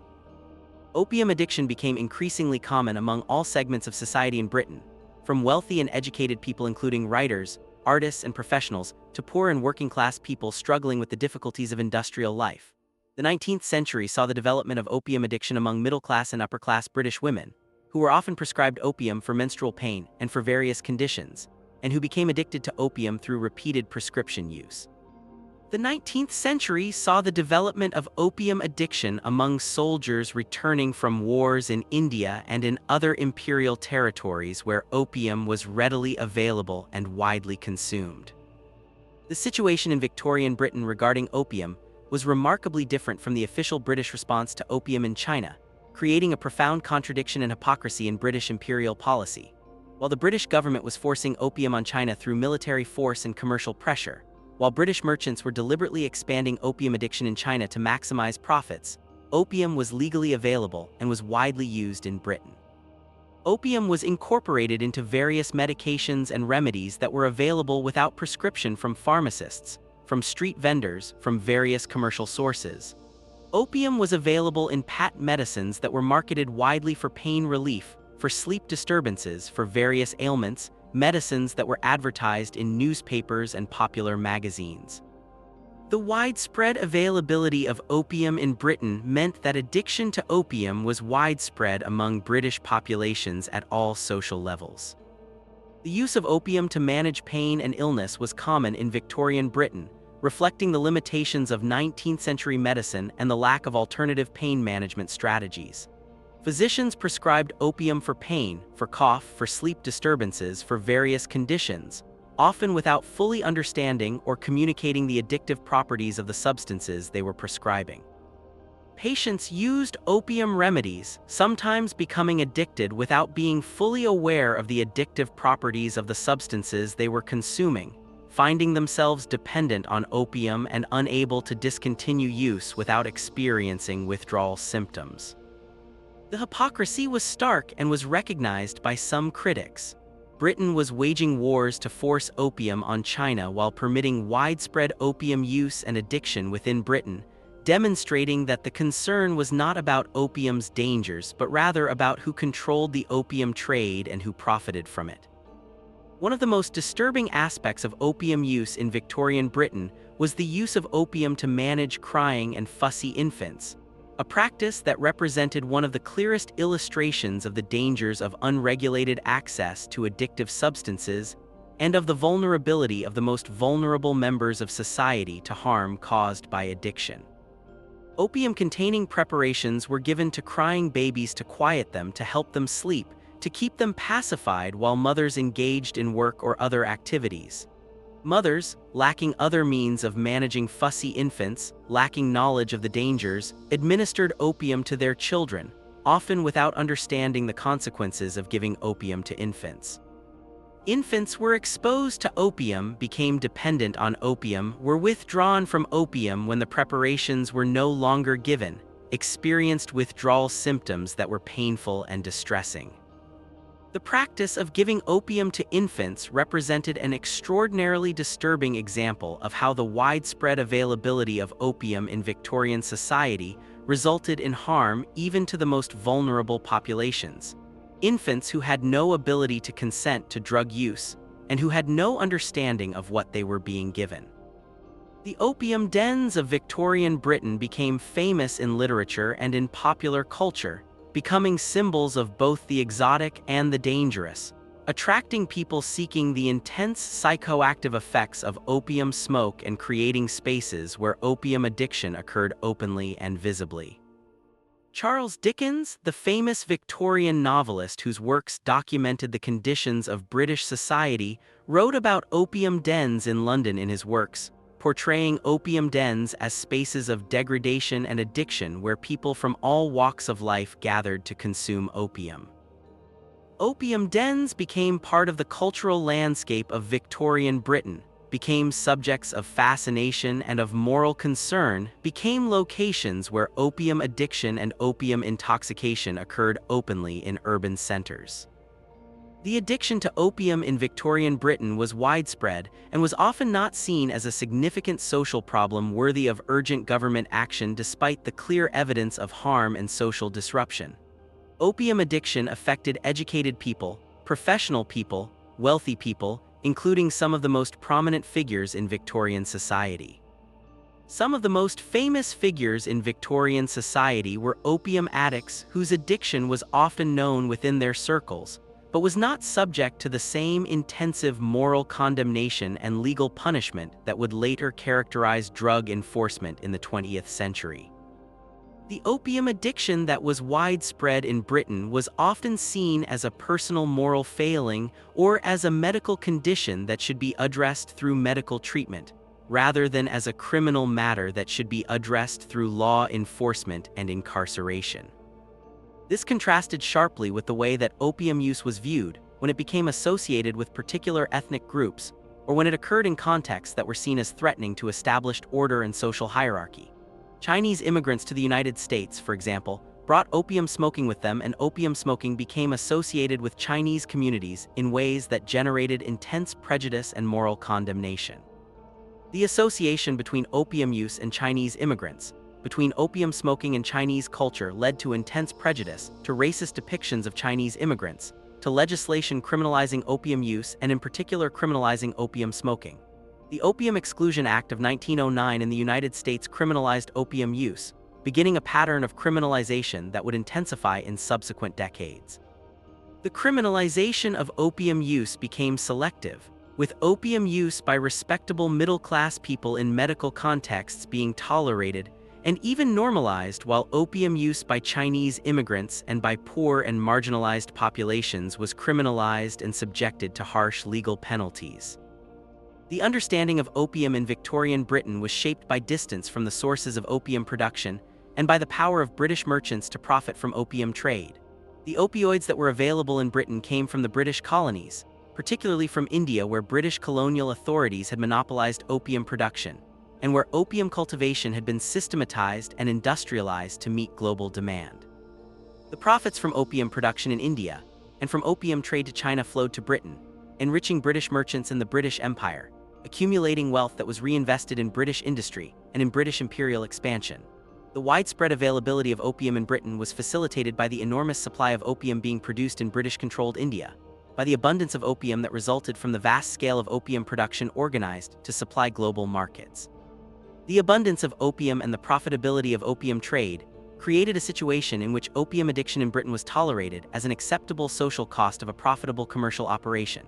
Opium addiction became increasingly common among all segments of society in Britain, from wealthy and educated people including writers, artists, and professionals, to poor and working-class people struggling with the difficulties of industrial life. The 19th century saw the development of opium addiction among middle-class and upper-class British women, who were often prescribed opium for menstrual pain and for various conditions, and who became addicted to opium through repeated prescription use. The 19th century saw the development of opium addiction among soldiers returning from wars in India and in other imperial territories where opium was readily available and widely consumed. The situation in Victorian Britain regarding opium was remarkably different from the official British response to opium in China, creating a profound contradiction and hypocrisy in British imperial policy. While the British government was forcing opium on China through military force and commercial pressure, while British merchants were deliberately expanding opium addiction in China to maximize profits, opium was legally available and was widely used in Britain. Opium was incorporated into various medications and remedies that were available without prescription from pharmacists, from street vendors, from various commercial sources. Opium was available in patent medicines that were marketed widely for pain relief, for sleep disturbances, for various ailments, medicines that were advertised in newspapers and popular magazines. The widespread availability of opium in Britain meant that addiction to opium was widespread among British populations at all social levels. The use of opium to manage pain and illness was common in Victorian Britain, reflecting the limitations of 19th century medicine and the lack of alternative pain management strategies. Physicians prescribed opium for pain, for cough, for sleep disturbances, for various conditions, often without fully understanding or communicating the addictive properties of the substances they were prescribing. Patients used opium remedies, sometimes becoming addicted without being fully aware of the addictive properties of the substances they were consuming, finding themselves dependent on opium and unable to discontinue use without experiencing withdrawal symptoms. The hypocrisy was stark and was recognized by some critics. Britain was waging wars to force opium on China while permitting widespread opium use and addiction within Britain, demonstrating that the concern was not about opium's dangers but rather about who controlled the opium trade and who profited from it. One of the most disturbing aspects of opium use in Victorian Britain was the use of opium to manage crying and fussy infants, a practice that represented one of the clearest illustrations of the dangers of unregulated access to addictive substances and of the vulnerability of the most vulnerable members of society to harm caused by addiction. Opium-containing preparations were given to crying babies to quiet them, to help them sleep, to keep them pacified while mothers engaged in work or other activities. Mothers, lacking other means of managing fussy infants, lacking knowledge of the dangers, administered opium to their children, often without understanding the consequences of giving opium to infants. Infants were exposed to opium, became dependent on opium, were withdrawn from opium when the preparations were no longer given, experienced withdrawal symptoms that were painful and distressing. The practice of giving opium to infants represented an extraordinarily disturbing example of how the widespread availability of opium in Victorian society resulted in harm even to the most vulnerable populations. Infants who had no ability to consent to drug use and who had no understanding of what they were being given. The opium dens of Victorian Britain became famous in literature and in popular culture, becoming symbols of both the exotic and the dangerous, attracting people seeking the intense psychoactive effects of opium smoke and creating spaces where opium addiction occurred openly and visibly. Charles Dickens, the famous Victorian novelist whose works documented the conditions of British society, wrote about opium dens in London in his works, portraying opium dens as spaces of degradation and addiction where people from all walks of life gathered to consume opium. Opium dens became part of the cultural landscape of Victorian Britain, became subjects of fascination and of moral concern, became locations where opium addiction and opium intoxication occurred openly in urban centers. The addiction to opium in Victorian Britain was widespread and was often not seen as a significant social problem worthy of urgent government action despite the clear evidence of harm and social disruption. Opium addiction affected educated people, professional people, wealthy people, including some of the most prominent figures in Victorian society. Some of the most famous figures in Victorian society were opium addicts whose addiction was often known within their circles, but was not subject to the same intensive moral condemnation and legal punishment that would later characterize drug enforcement in the 20th century. The opium addiction that was widespread in Britain was often seen as a personal moral failing or as a medical condition that should be addressed through medical treatment, rather than as a criminal matter that should be addressed through law enforcement and incarceration. This contrasted sharply with the way that opium use was viewed when it became associated with particular ethnic groups, or when it occurred in contexts that were seen as threatening to established order and social hierarchy. Chinese immigrants to the United States, for example, brought opium smoking with them, and opium smoking became associated with Chinese communities in ways that generated intense prejudice and moral condemnation. The association between opium use and Chinese immigrants, between opium smoking and Chinese culture, led to intense prejudice, to racist depictions of Chinese immigrants, to legislation criminalizing opium use and in particular criminalizing opium smoking. The Opium Exclusion Act of 1909 in the United States criminalized opium use, beginning a pattern of criminalization that would intensify in subsequent decades. The criminalization of opium use became selective, with opium use by respectable middle-class people in medical contexts being tolerated and even normalized, while opium use by Chinese immigrants and by poor and marginalized populations was criminalized and subjected to harsh legal penalties. The understanding of opium in Victorian Britain was shaped by distance from the sources of opium production and by the power of British merchants to profit from opium trade. The opioids that were available in Britain came from the British colonies, particularly from India, where British colonial authorities had monopolized opium production, and where opium cultivation had been systematized and industrialized to meet global demand. The profits from opium production in India and from opium trade to China flowed to Britain, enriching British merchants in the British Empire, accumulating wealth that was reinvested in British industry and in British imperial expansion. The widespread availability of opium in Britain was facilitated by the enormous supply of opium being produced in British-controlled India, by the abundance of opium that resulted from the vast scale of opium production organized to supply global markets. The abundance of opium and the profitability of opium trade created a situation in which opium addiction in Britain was tolerated as an acceptable social cost of a profitable commercial operation.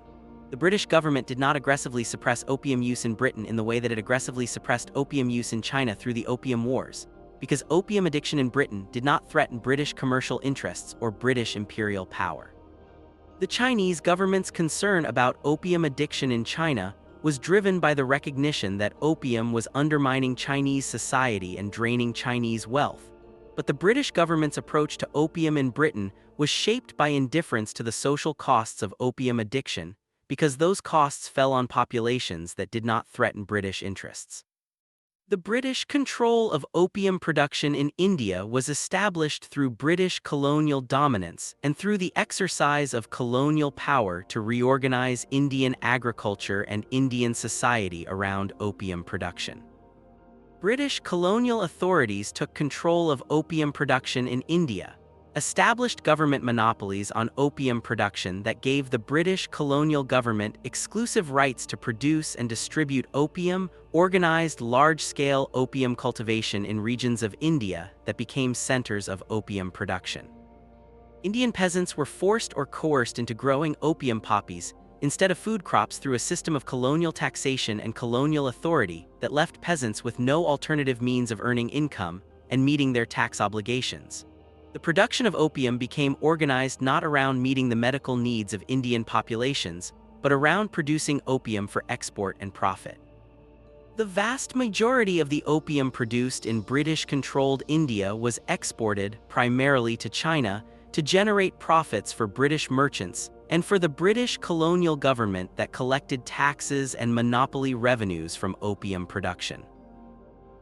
The British government did not aggressively suppress opium use in Britain in the way that it aggressively suppressed opium use in China through the Opium Wars, because opium addiction in Britain did not threaten British commercial interests or British imperial power. The Chinese government's concern about opium addiction in China was driven by the recognition that opium was undermining Chinese society and draining Chinese wealth. But the British government's approach to opium in Britain was shaped by indifference to the social costs of opium addiction, because those costs fell on populations that did not threaten British interests. The British control of opium production in India was established through British colonial dominance and through the exercise of colonial power to reorganize Indian agriculture and Indian society around opium production. British colonial authorities took control of opium production in India, established government monopolies on opium production that gave the British colonial government exclusive rights to produce and distribute opium, organized large-scale opium cultivation in regions of India that became centers of opium production. Indian peasants were forced or coerced into growing opium poppies instead of food crops through a system of colonial taxation and colonial authority that left peasants with no alternative means of earning income and meeting their tax obligations. The production of opium became organized not around meeting the medical needs of Indian populations, but around producing opium for export and profit. The vast majority of the opium produced in British-controlled India was exported primarily to China to generate profits for British merchants and for the British colonial government that collected taxes and monopoly revenues from opium production.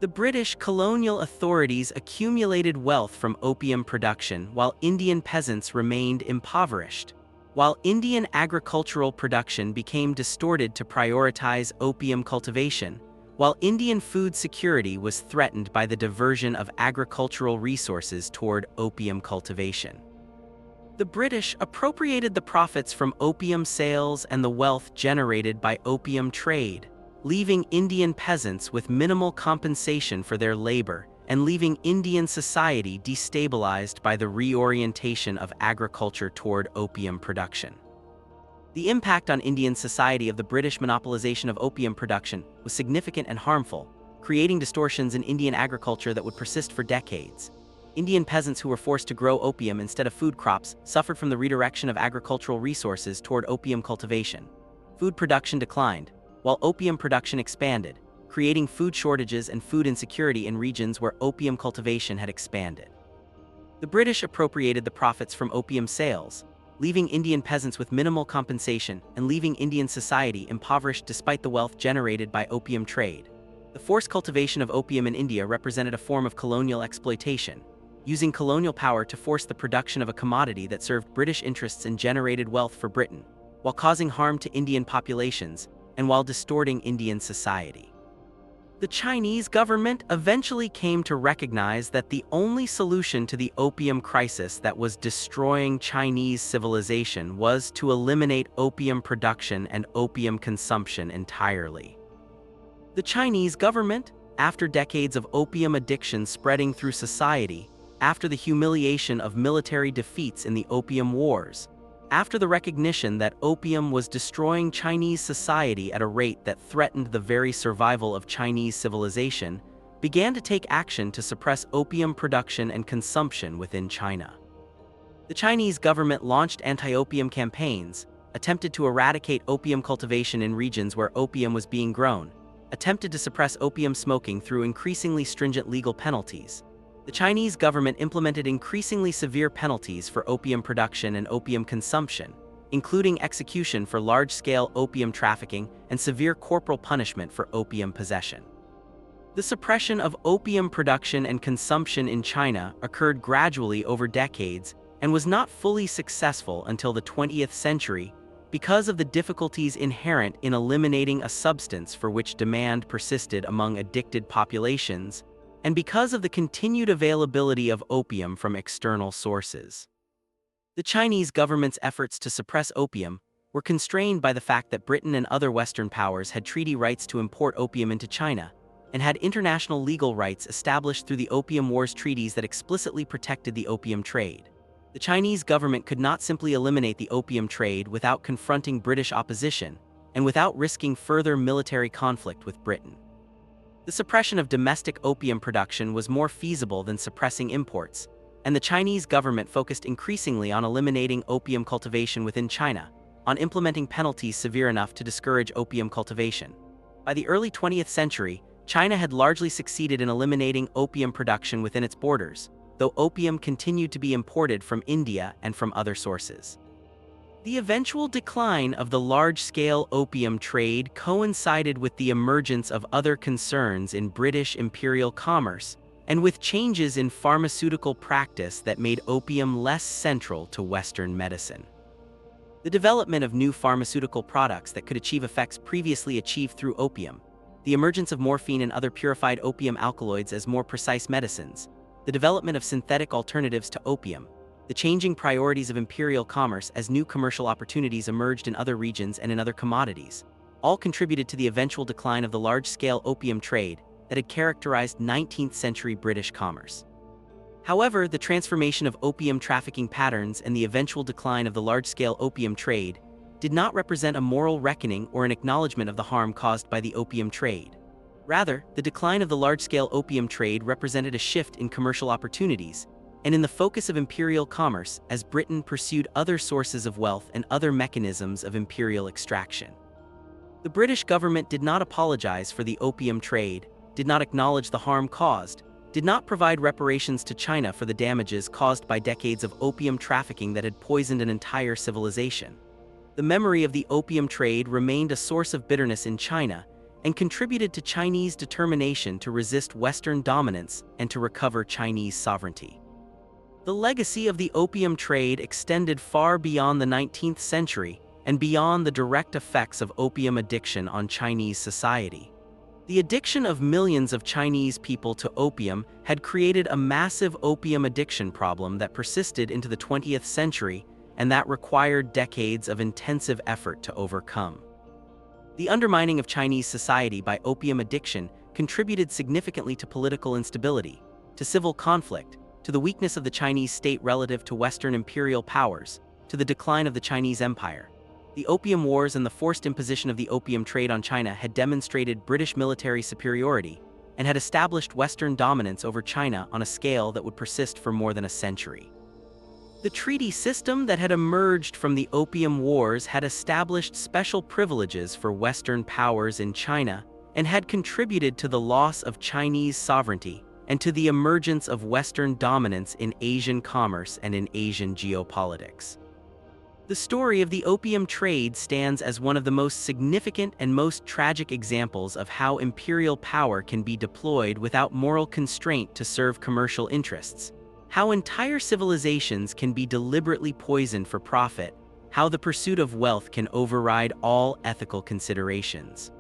The British colonial authorities accumulated wealth from opium production while Indian peasants remained impoverished. While Indian agricultural production became distorted to prioritize opium cultivation, while Indian food security was threatened by the diversion of agricultural resources toward opium cultivation. The British appropriated the profits from opium sales and the wealth generated by opium trade, leaving Indian peasants with minimal compensation for their labor and leaving Indian society destabilized by the reorientation of agriculture toward opium production. The impact on Indian society of the British monopolization of opium production was significant and harmful, creating distortions in Indian agriculture that would persist for decades. Indian peasants who were forced to grow opium instead of food crops suffered from the redirection of agricultural resources toward opium cultivation. Food production declined, while opium production expanded, creating food shortages and food insecurity in regions where opium cultivation had expanded. The British appropriated the profits from opium sales, leaving Indian peasants with minimal compensation and leaving Indian society impoverished despite the wealth generated by opium trade. The forced cultivation of opium in India represented a form of colonial exploitation, using colonial power to force the production of a commodity that served British interests and generated wealth for Britain, while causing harm to Indian populations and while distorting Indian society. The Chinese government eventually came to recognize that the only solution to the opium crisis that was destroying Chinese civilization was to eliminate opium production and opium consumption entirely. The Chinese government, after decades of opium addiction spreading through society, after the humiliation of military defeats in the Opium Wars, after the recognition that opium was destroying Chinese society at a rate that threatened the very survival of Chinese civilization, began to take action to suppress opium production and consumption within China. The Chinese government launched anti-opium campaigns, attempted to eradicate opium cultivation in regions where opium was being grown, attempted to suppress opium smoking through increasingly stringent legal penalties. The Chinese government implemented increasingly severe penalties for opium production and opium consumption, including execution for large-scale opium trafficking and severe corporal punishment for opium possession. The suppression of opium production and consumption in China occurred gradually over decades and was not fully successful until the 20th century because of the difficulties inherent in eliminating a substance for which demand persisted among addicted populations, and because of the continued availability of opium from external sources. The Chinese government's efforts to suppress opium were constrained by the fact that Britain and other Western powers had treaty rights to import opium into China, and had international legal rights established through the Opium Wars treaties that explicitly protected the opium trade. The Chinese government could not simply eliminate the opium trade without confronting British opposition, and without risking further military conflict with Britain. The suppression of domestic opium production was more feasible than suppressing imports, and the Chinese government focused increasingly on eliminating opium cultivation within China, on implementing penalties severe enough to discourage opium cultivation. By the early 20th century, China had largely succeeded in eliminating opium production within its borders, though opium continued to be imported from India and from other sources. The eventual decline of the large-scale opium trade coincided with the emergence of other concerns in British imperial commerce, and with changes in pharmaceutical practice that made opium less central to Western medicine. The development of new pharmaceutical products that could achieve effects previously achieved through opium, the emergence of morphine and other purified opium alkaloids as more precise medicines, the development of synthetic alternatives to opium, the changing priorities of imperial commerce as new commercial opportunities emerged in other regions and in other commodities, all contributed to the eventual decline of the large-scale opium trade that had characterized 19th-century British commerce. However, the transformation of opium trafficking patterns and the eventual decline of the large-scale opium trade did not represent a moral reckoning or an acknowledgement of the harm caused by the opium trade. Rather, the decline of the large-scale opium trade represented a shift in commercial opportunities and in the focus of imperial commerce as Britain pursued other sources of wealth and other mechanisms of imperial extraction. The British government did not apologize for the opium trade, did not acknowledge the harm caused, did not provide reparations to China for the damages caused by decades of opium trafficking that had poisoned an entire civilization. The memory of the opium trade remained a source of bitterness in China and contributed to Chinese determination to resist Western dominance and to recover Chinese sovereignty. The legacy of the opium trade extended far beyond the 19th century and beyond the direct effects of opium addiction on Chinese society. The addiction of millions of Chinese people to opium had created a massive opium addiction problem that persisted into the 20th century and that required decades of intensive effort to overcome. The undermining of Chinese society by opium addiction contributed significantly to political instability, to civil conflict, to the weakness of the Chinese state relative to Western imperial powers, to the decline of the Chinese Empire. The Opium Wars and the forced imposition of the opium trade on China had demonstrated British military superiority and had established Western dominance over China on a scale that would persist for more than a century. The treaty system that had emerged from the Opium Wars had established special privileges for Western powers in China and had contributed to the loss of Chinese sovereignty and to the emergence of Western dominance in Asian commerce and in Asian geopolitics. The story of the opium trade stands as one of the most significant and most tragic examples of how imperial power can be deployed without moral constraint to serve commercial interests, how entire civilizations can be deliberately poisoned for profit, how the pursuit of wealth can override all ethical considerations.